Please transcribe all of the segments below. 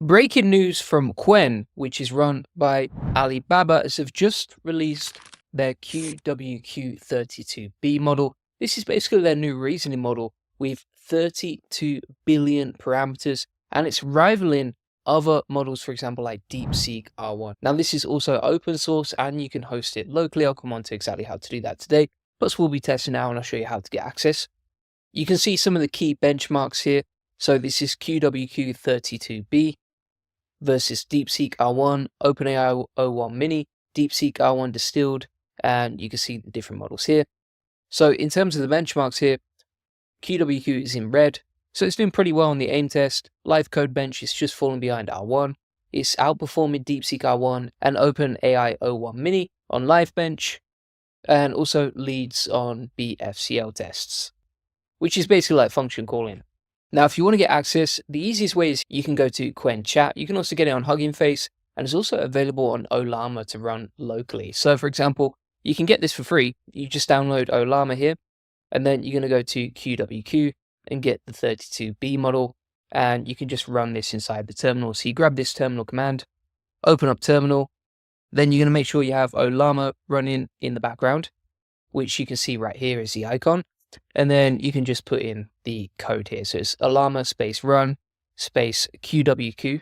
Breaking news from Qwen, which is run by Alibaba, as have just released their QwQ-32B model. This is basically their new reasoning model with 32 billion parameters, and it's rivaling other models, for example, like DeepSeek R1. Now, this is also open source and you can host it locally. I'll come on to exactly how to do that today, but we'll be testing now and I'll show you how to get access. You can see some of the key benchmarks here. So this is QwQ-32B versus DeepSeek R1, OpenAI O1 Mini, DeepSeek R1 Distilled, and you can see the different models here. So in terms of the benchmarks here, QwQ is in red, so it's doing pretty well on the AIM test. Live code bench is just falling behind R1. It's outperforming DeepSeek R1 and OpenAI O1 Mini on live bench, and also leads on BFCL tests, which is basically like function calling. Now, if you want to get access, the easiest way is you can go to Qwen Chat. You can also get it on Hugging Face, and it's also available on Ollama to run locally. So, for example, you can get this for free. You just download Ollama here, and then you're going to go to QwQ and get the 32B model, and you can just run this inside the terminal. So you grab this terminal command, open up terminal, then you're going to make sure you have Ollama running in the background, which you can see right here is the icon. And then you can just put in the code here. So it's Ollama space run space QwQ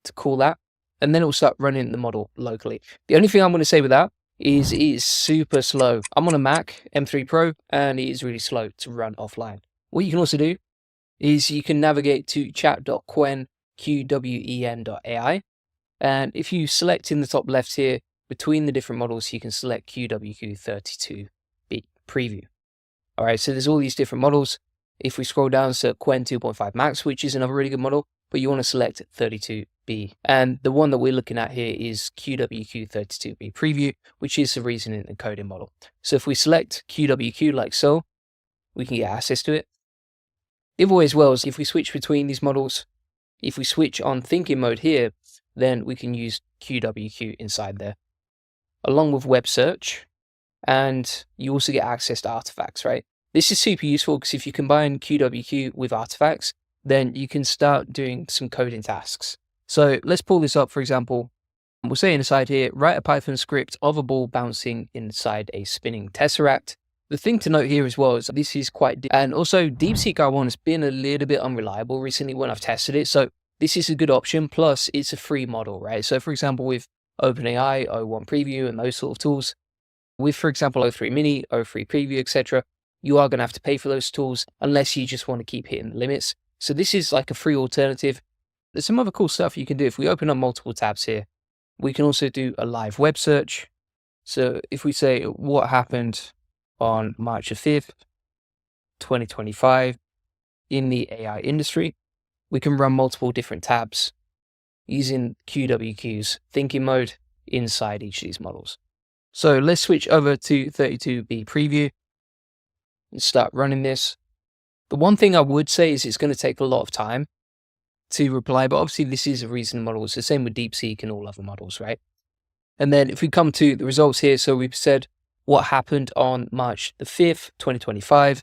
to call that. And then it'll start running the model locally. The only thing I'm going to say with that is it is super slow. I'm on a Mac M3 Pro and it is really slow to run offline. What you can also do is you can navigate to chat.qwen.ai. And if you select in the top left here between the different models, you can select QwQ-32B preview. All right, so there's all these different models. If we scroll down to Qwen 2.5 Max, which is another really good model, but you want to select 32B. And the one that we're looking at here is QwQ-32B Preview, which is the reasoning and coding model. So if we select QwQ like so, we can get access to it. The other way as well is if we switch between these models, if we switch on thinking mode here, then we can use QwQ inside there, along with web search. And you also get access to artifacts, right? This is super useful because if you combine QwQ with artifacts, then you can start doing some coding tasks. So let's pull this up, for example. We'll say inside here, write a Python script of a ball bouncing inside a spinning tesseract. The thing to note here as well is this is quite and also DeepSeek R1 has been a little bit unreliable recently when I've tested it. So this is a good option. Plus it's a free model, right? So for example, with OpenAI, O1 Preview and those sort of tools, with, for example, O3 Mini, O3 Preview, etc., you are going to have to pay for those tools unless you just want to keep hitting the limits. So this is like a free alternative. There's some other cool stuff you can do. If we open up multiple tabs here, we can also do a live web search. So if we say what happened on March 5th, 2025 in the AI industry, we can run multiple different tabs using QwQ's thinking mode inside each of these models. So let's switch over to 32B Preview and start running this. The one thing I would say is it's going to take a lot of time to reply, but obviously this is a reasoning model. It's the same with DeepSeek and all other models, right? And then if we come to the results here, so we've said what happened on March the 5th, 2025,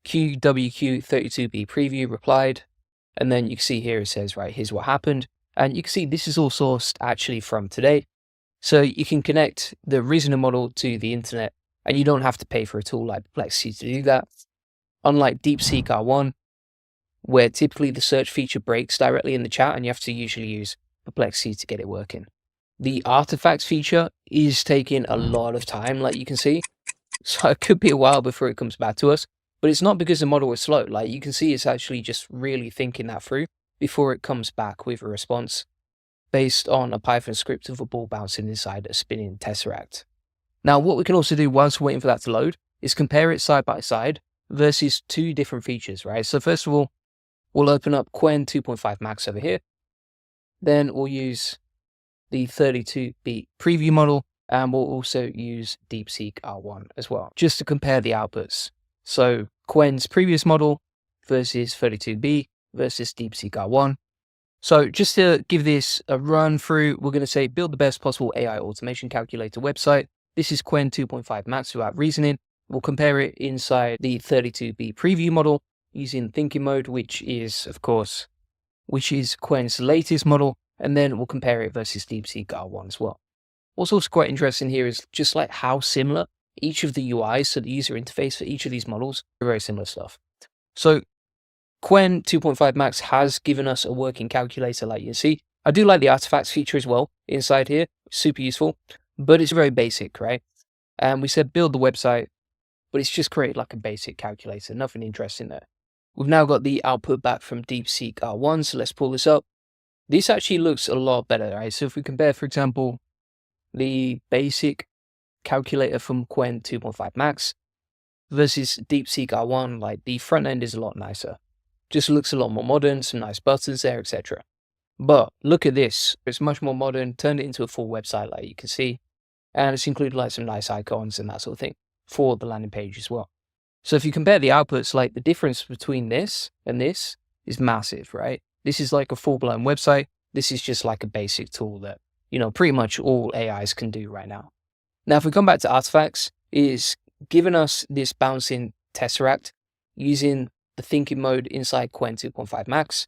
QwQ-32B Preview replied, and then you can see here it says, right, here's what happened. And you can see this is all sourced actually from today. So you can connect the reasoning model to the internet and you don't have to pay for a tool like Perplexity to do that. Unlike DeepSeek R1, where typically the search feature breaks directly in the chat and you have to usually use Perplexity to get it working. The artifacts feature is taking a lot of time, like you can see. So it could be a while before it comes back to us, but it's not because the model is slow. Like you can see, it's actually just really thinking that through before it comes back with a response based on a Python script of a ball bouncing inside a spinning tesseract. Now, what we can also do whilst we're waiting for that to load is compare it side by side versus two different features, right? So first of all, we'll open up Qwen 2.5 Max over here. Then we'll use the 32B preview model, and we'll also use DeepSeek R1 as well, just to compare the outputs. So Qwen's previous model versus 32B versus DeepSeek R1. So just to give this a run through, we're going to say build the best possible AI automation calculator website. This is Qwen 2.5 Max without reasoning. We'll compare it inside the 32B preview model using thinking mode, which is, of course, which is Qwen's latest model, and then we'll compare it versus DeepSeek R1 as well. What's also quite interesting here is just like how similar each of the UIs, so the user interface for each of these models, are very similar stuff. So Qwen 2.5 Max has given us a working calculator, like you see. I do like the artifacts feature as well inside here, super useful, but it's very basic, right? And we said build the website, but it's just created like a basic calculator, nothing interesting there. We've now got the output back from DeepSeek R1, so let's pull this up. This actually looks a lot better, right? So if we compare, for example, the basic calculator from Qwen 2.5 Max versus DeepSeek R1, like the front end is a lot nicer. Just looks a lot more modern, some nice buttons there, etc. But look at this, it's much more modern, turned it into a full website like you can see. And it's included like some nice icons and that sort of thing for the landing page as well. So if you compare the outputs, like the difference between this and this is massive, right? This is like a full-blown website. This is just like a basic tool that, you know, pretty much all AIs can do right now. Now, if we come back to artifacts, it's given us this bouncing tesseract using the thinking mode inside Qwen 2.5 Max.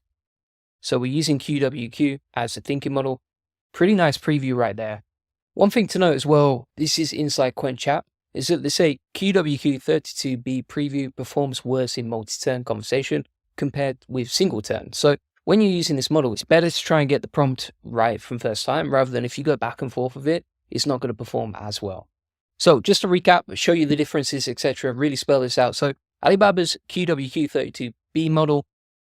So we're using QwQ as the thinking model. Pretty nice preview right there. One thing to note as well, this is inside Qwen chat, is that they say QwQ-32B preview performs worse in multi-turn conversation compared with single turn. So when you're using this model, it's better to try and get the prompt right from first time, rather than if you go back and forth with it, it's not going to perform as well. So just to recap, show you the differences, etc., really spell this out. So Alibaba's QwQ-32B model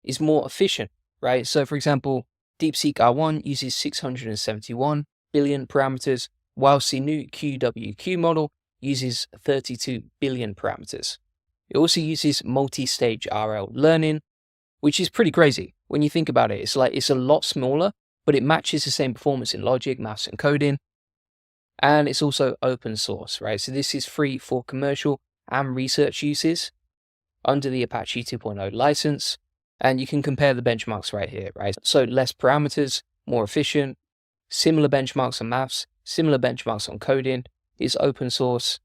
is more efficient, right? So for example, DeepSeek R1 uses 671 billion parameters, whilst the new QwQ model uses 32 billion parameters. It also uses multi-stage RL learning, which is pretty crazy. When you think about it, it's a lot smaller, but it matches the same performance in logic, maths, and coding. And it's also open source, right? So this is free for commercial and research uses under the Apache 2.0 license. And you can compare the benchmarks right here, right? So less parameters, more efficient, similar benchmarks on maths, similar benchmarks on coding, is open source,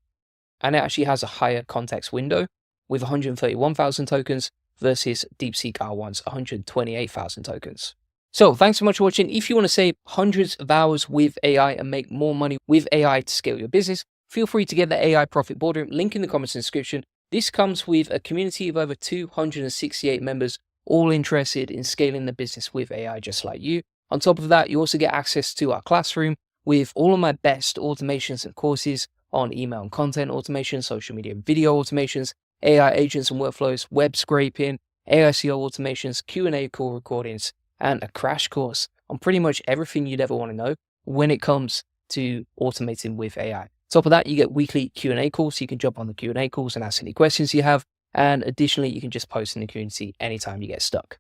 and it actually has a higher context window with 131,000 tokens versus DeepSeek R1's 128,000 tokens. So thanks so much for watching. If you want to save hundreds of hours with AI and make more money with AI to scale your business, feel free to get the AI Profit Boardroom, link in the comments and description. This comes with a community of over 268 members, all interested in scaling the business with AI just like you. On top of that, you also get access to our classroom with all of my best automations and courses on email and content automation, social media and video automations, AI agents and workflows, web scraping, AI SEO automations, Q&A call recordings, and a crash course on pretty much everything you'd ever want to know when it comes to automating with AI. On top of that, you get weekly Q&A calls, so you can jump on the Q&A calls and ask any questions you have. And additionally, you can just post in the community anytime you get stuck.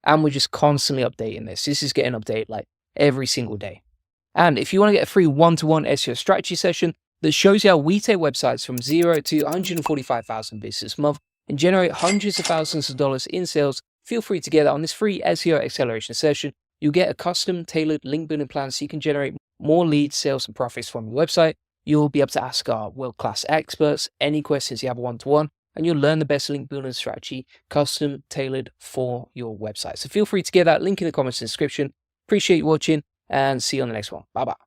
And we're just constantly updating this. This is getting updated like every single day. And if you want to get a free one-to-one SEO strategy session that shows you how we take websites from 0 to 145,000 visitors a month and generate hundreds of thousands of dollars in sales, feel free to get that on this free SEO acceleration session. You'll get a custom tailored link building plan so you can generate more leads, sales, and profits from your website. You'll be able to ask our world-class experts any questions you have one-to-one, and you'll learn the best link building strategy custom tailored for your website. So feel free to get that link in the comments and description. Appreciate you watching, and see you on the next one. Bye-bye.